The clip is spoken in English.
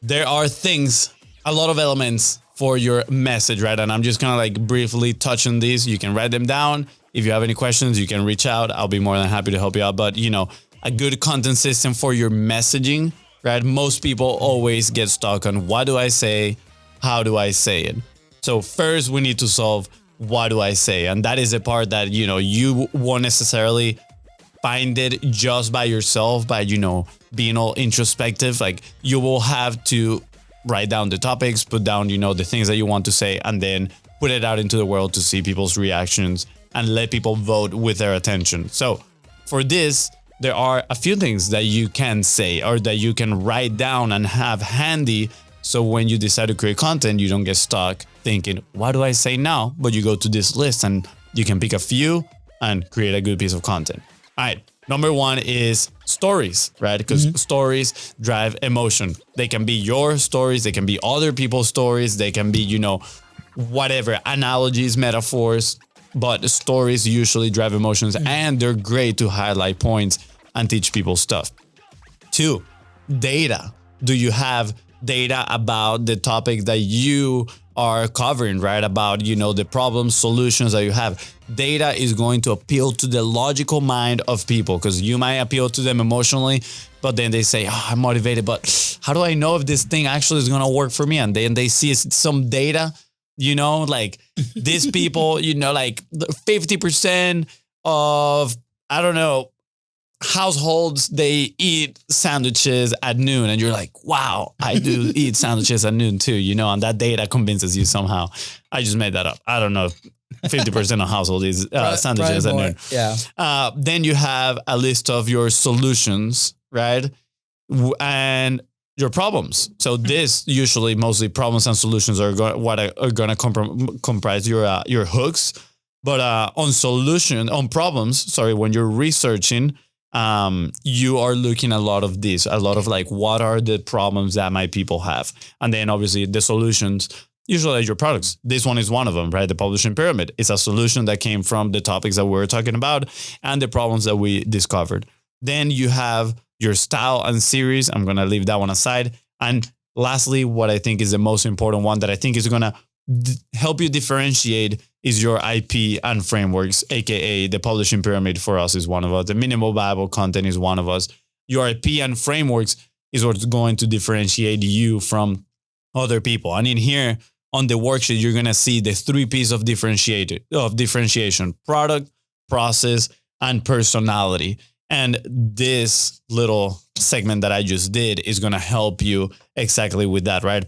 there are things, a lot of elements for your message, right? And I'm just gonna like briefly touch on these. You can write them down. If you have any questions, you can reach out. I'll be more than happy to help you out. But a good content system for your messaging, right? Most people always get stuck on what do I say? How do I say it? So first we need to solve what do I say? And that is a part that, you won't necessarily find it just by yourself, by, being all introspective. Like you will have to write down the topics, put down, the things that you want to say, and then put it out into the world to see people's reactions and let people vote with their attention. So for this, there are a few things that you can say or that you can write down and have handy. So when you decide to create content, you don't get stuck thinking, what do I say now? But you go to this list and you can pick a few and create a good piece of content. All right. Number one is stories, right? Because stories drive emotion. They can be your stories. They can be other people's stories. They can be, whatever, analogies, metaphors. But stories usually drive emotions and they're great to highlight points and teach people stuff. 2, data. Do you have data about the topic that you are covering, right? About, the problems, solutions that you have. Data is going to appeal to the logical mind of people because you might appeal to them emotionally, but then they say, I'm motivated, but how do I know if this thing actually is going to work for me? And then they see some data, like these people, like 50% of, I don't know, households, they eat sandwiches at noon. And you're like, wow, I do eat sandwiches at noon too, and that data convinces you somehow. I just made that up. I don't know if 50% of households eat sandwiches at noon. Yeah. Then you have a list of your solutions, right? And your problems. So this usually mostly problems and solutions are what are going to comprise your hooks. But on problems, when you're researching, you are looking at a lot of like, what are the problems that my people have? And then obviously the solutions, usually your products. This one is one of them, right? The publishing pyramid is a solution that came from the topics that we were talking about and the problems that we discovered. Then you have your style and series. I'm going to leave that one aside. And lastly, what I think is the most important one that I think is going to help you differentiate is your IP and frameworks, aka the publishing pyramid for us is one of us. The minimal viable content is one of us. Your IP and frameworks is what's going to differentiate you from other people. And in here on the worksheet, you're going to see the 3 pieces of differentiation: product, process, and personality. And this little segment that I just did is going to help you exactly with that, right?